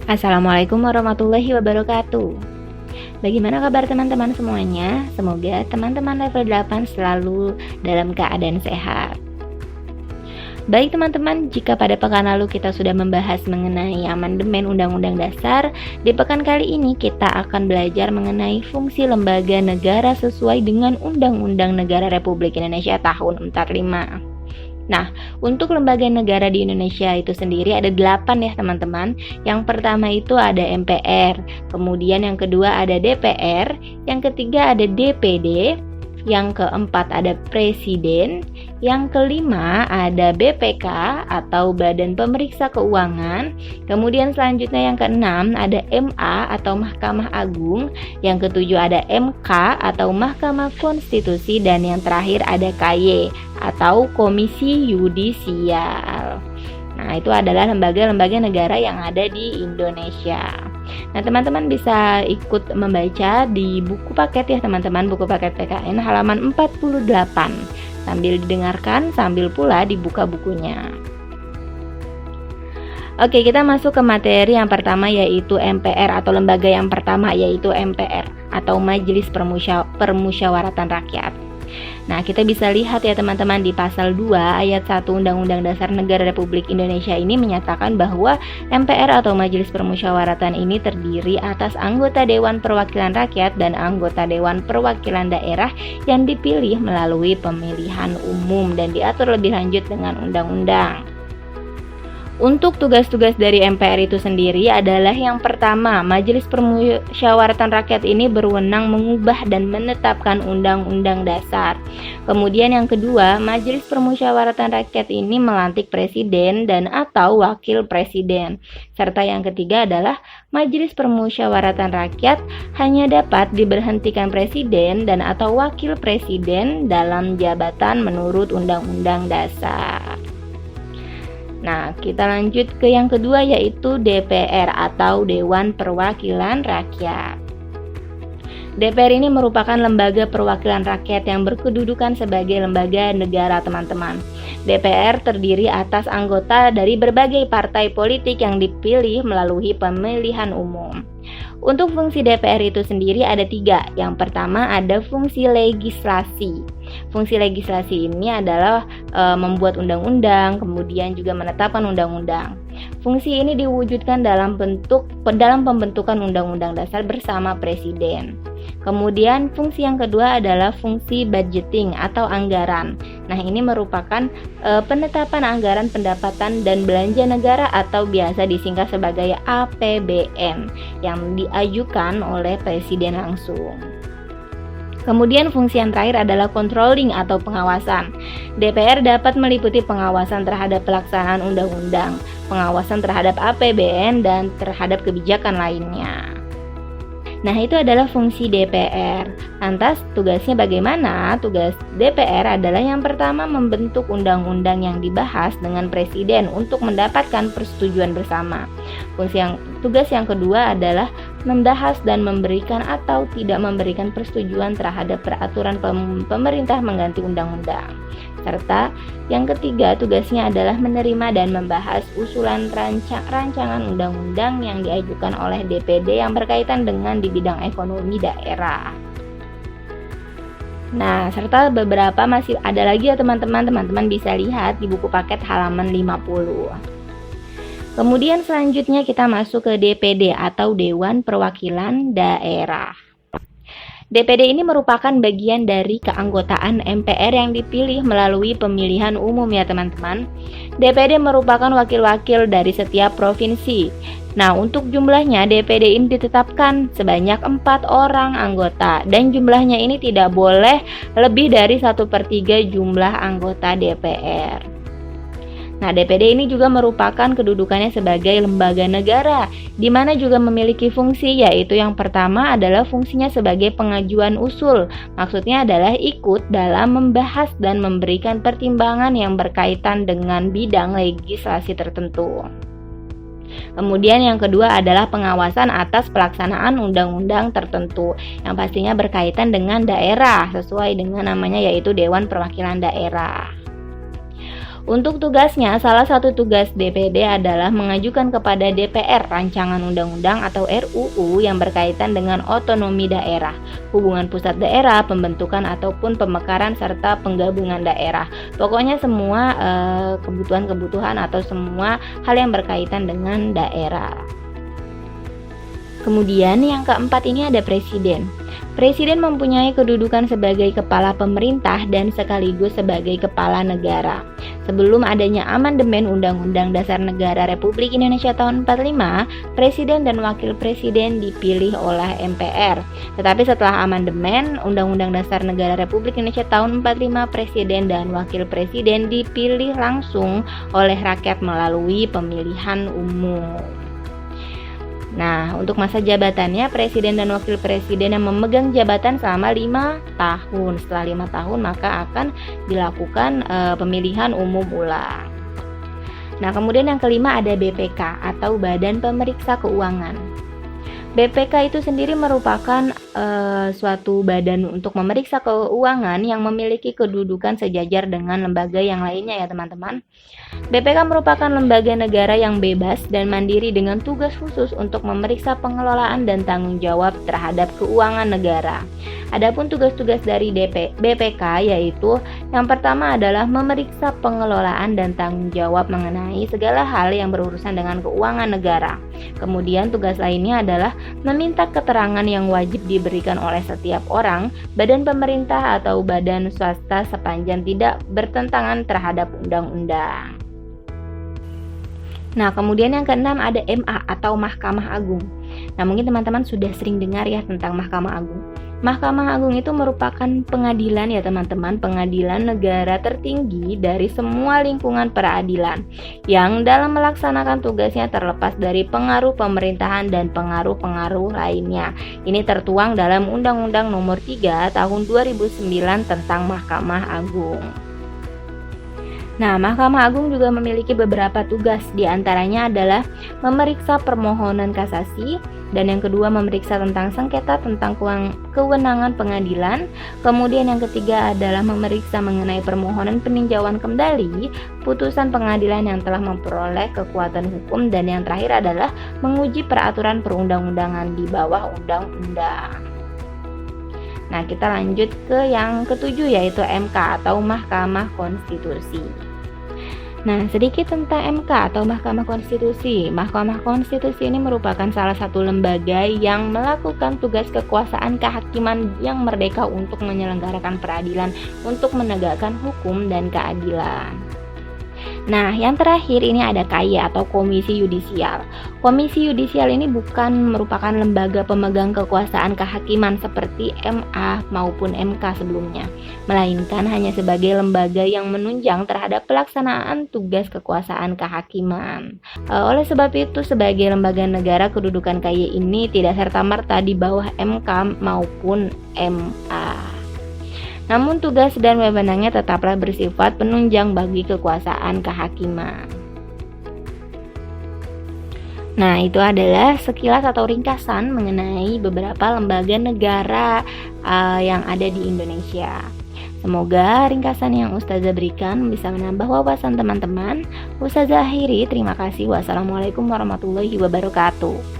Assalamualaikum warahmatullahi wabarakatuh. Bagaimana kabar teman-teman semuanya? Semoga teman-teman level 8 selalu dalam keadaan sehat. Baik teman-teman, jika pada pekan lalu kita sudah membahas mengenai amandemen Undang-Undang Dasar, di pekan kali ini kita akan belajar mengenai fungsi lembaga negara sesuai dengan Undang-Undang Negara Republik Indonesia tahun 45. Nah, untuk lembaga negara di Indonesia itu sendiri ada 8 ya teman-teman. Yang pertama itu ada MPR, kemudian yang kedua ada DPR, yang ketiga ada DPD, yang keempat ada Presiden, yang kelima ada BPK atau Badan Pemeriksa Keuangan, kemudian selanjutnya yang keenam ada MA atau Mahkamah Agung, yang ketujuh ada MK atau Mahkamah Konstitusi, dan yang terakhir ada KY atau Komisi Yudisial. Nah, itu adalah lembaga-lembaga negara yang ada di Indonesia. Nah, teman-teman bisa ikut membaca di buku paket ya teman-teman, buku paket PKN halaman 48. Sambil didengarkan, sambil pula dibuka bukunya. Oke, kita masuk ke materi yang pertama yaitu MPR atau lembaga yang pertama yaitu MPR atau Majelis Permusyawaratan Rakyat. Nah, kita bisa lihat ya teman-teman di pasal 2 ayat 1 Undang-Undang Dasar Negara Republik Indonesia ini menyatakan bahwa MPR atau Majelis Permusyawaratan ini terdiri atas anggota Dewan Perwakilan Rakyat dan anggota Dewan Perwakilan Daerah yang dipilih melalui pemilihan umum dan diatur lebih lanjut dengan undang-undang. Untuk tugas-tugas dari MPR itu sendiri adalah yang pertama, Majelis Permusyawaratan Rakyat ini berwenang mengubah dan menetapkan undang-undang dasar. Kemudian yang kedua, Majelis Permusyawaratan Rakyat ini melantik presiden dan atau wakil presiden. Serta yang ketiga adalah Majelis Permusyawaratan Rakyat hanya dapat diberhentikan presiden dan atau wakil presiden dalam jabatan menurut undang-undang dasar. Nah, kita lanjut ke yang kedua yaitu DPR atau Dewan Perwakilan Rakyat. DPR ini merupakan lembaga perwakilan rakyat yang berkedudukan sebagai lembaga negara, teman-teman. DPR terdiri atas anggota dari berbagai partai politik yang dipilih melalui pemilihan umum. Untuk fungsi DPR itu sendiri ada 3. Yang pertama ada fungsi legislasi. Fungsi legislasi ini adalah membuat undang-undang, kemudian juga menetapkan undang-undang. Fungsi ini diwujudkan dalam pembentukan undang-undang dasar bersama presiden. Kemudian fungsi yang kedua adalah fungsi budgeting atau anggaran. Nah, ini merupakan penetapan anggaran pendapatan dan belanja negara atau biasa disingkat sebagai APBN yang diajukan oleh presiden langsung. Kemudian fungsi yang terakhir adalah controlling atau pengawasan. DPR dapat meliputi pengawasan terhadap pelaksanaan undang-undang, pengawasan terhadap APBN, dan terhadap kebijakan lainnya. Nah, itu adalah fungsi DPR. Lantas, tugasnya bagaimana? Tugas DPR adalah yang pertama membentuk undang-undang yang dibahas dengan presiden untuk mendapatkan persetujuan bersama. Tugas yang kedua adalah membahas dan memberikan atau tidak memberikan persetujuan terhadap peraturan pemerintah mengganti undang-undang. Serta yang ketiga, tugasnya adalah menerima dan membahas usulan rancangan undang-undang yang diajukan oleh DPD yang berkaitan dengan di bidang ekonomi daerah. Nah, serta beberapa masih ada lagi ya teman-teman bisa lihat di buku paket halaman 50. Kemudian selanjutnya kita masuk ke DPD atau Dewan Perwakilan Daerah. DPD ini merupakan bagian dari keanggotaan MPR yang dipilih melalui pemilihan umum ya teman-teman. DPD merupakan wakil-wakil dari setiap provinsi. Nah, untuk jumlahnya DPD ini ditetapkan sebanyak 4 orang anggota dan jumlahnya ini tidak boleh lebih dari 1/3 jumlah anggota DPR. Nah, DPD ini juga merupakan kedudukannya sebagai lembaga negara, di mana juga memiliki fungsi, yaitu yang pertama adalah fungsinya sebagai pengajuan usul. Maksudnya adalah ikut dalam membahas dan memberikan pertimbangan yang berkaitan dengan bidang legislasi tertentu. Kemudian yang kedua adalah pengawasan atas pelaksanaan undang-undang tertentu, yang pastinya berkaitan dengan daerah, sesuai dengan namanya yaitu Dewan Perwakilan Daerah. Untuk tugasnya, salah satu tugas DPD adalah mengajukan kepada DPR rancangan undang-undang atau RUU yang berkaitan dengan otonomi daerah, hubungan pusat daerah, pembentukan ataupun pemekaran serta penggabungan daerah. Pokoknya semua kebutuhan-kebutuhan atau semua hal yang berkaitan dengan daerah. Kemudian yang keempat ini ada presiden. Presiden mempunyai kedudukan sebagai kepala pemerintah dan sekaligus sebagai kepala negara. Sebelum adanya amandemen Undang-Undang Dasar Negara Republik Indonesia tahun 45, presiden dan wakil presiden dipilih oleh MPR. Tetapi setelah amandemen Undang-Undang Dasar Negara Republik Indonesia tahun 45, presiden dan wakil presiden dipilih langsung oleh rakyat melalui pemilihan umum. Nah, untuk masa jabatannya, presiden dan wakil presiden yang memegang jabatan selama 5 tahun. Setelah 5 tahun, maka akan dilakukan pemilihan umum ulang. Nah, kemudian yang kelima ada BPK atau Badan Pemeriksa Keuangan. BPK itu sendiri merupakan suatu badan untuk memeriksa keuangan yang memiliki kedudukan sejajar dengan lembaga yang lainnya ya teman-teman. BPK merupakan lembaga negara yang bebas dan mandiri dengan tugas khusus untuk memeriksa pengelolaan dan tanggung jawab terhadap keuangan negara. Adapun tugas-tugas dari BPK yaitu yang pertama adalah memeriksa pengelolaan dan tanggung jawab mengenai segala hal yang berurusan dengan keuangan negara. Kemudian tugas lainnya adalah meminta keterangan yang wajib diberikan oleh setiap orang, badan pemerintah atau badan swasta sepanjang tidak bertentangan terhadap undang-undang. Nah, kemudian yang keenam ada MA atau Mahkamah Agung. Nah, mungkin teman-teman sudah sering dengar ya tentang Mahkamah Agung. Mahkamah Agung itu merupakan pengadilan ya teman-teman, pengadilan negara tertinggi dari semua lingkungan peradilan yang dalam melaksanakan tugasnya terlepas dari pengaruh pemerintahan dan pengaruh-pengaruh lainnya. Ini tertuang dalam Undang-Undang Nomor 3 Tahun 2009 tentang Mahkamah Agung. Nah, Mahkamah Agung juga memiliki beberapa tugas, diantaranya adalah memeriksa permohonan kasasi, dan yang kedua memeriksa tentang sengketa tentang kewenangan pengadilan. Kemudian yang ketiga adalah memeriksa mengenai permohonan peninjauan kembali putusan pengadilan yang telah memperoleh kekuatan hukum, dan yang terakhir adalah menguji peraturan perundang-undangan di bawah undang-undang. Nah, kita lanjut ke yang ketujuh yaitu MK atau Mahkamah Konstitusi. Nah, sedikit tentang MK atau Mahkamah Konstitusi. Mahkamah Konstitusi ini merupakan salah satu lembaga yang melakukan tugas kekuasaan kehakiman yang merdeka untuk menyelenggarakan peradilan, untuk menegakkan hukum dan keadilan. Nah, yang terakhir ini ada KY atau Komisi Yudisial. Komisi Yudisial ini bukan merupakan lembaga pemegang kekuasaan kehakiman seperti MA maupun MK sebelumnya, melainkan hanya sebagai lembaga yang menunjang terhadap pelaksanaan tugas kekuasaan kehakiman. Oleh sebab itu, sebagai lembaga negara, kedudukan KY ini tidak serta-merta di bawah MK maupun MA. Namun tugas dan wewenangnya tetaplah bersifat penunjang bagi kekuasaan kehakiman. Nah, itu adalah sekilas atau ringkasan mengenai beberapa lembaga negara yang ada di Indonesia. Semoga ringkasan yang Ustazah berikan bisa menambah wawasan teman-teman. Ustazah akhiri, terima kasih. Wassalamualaikum warahmatullahi wabarakatuh.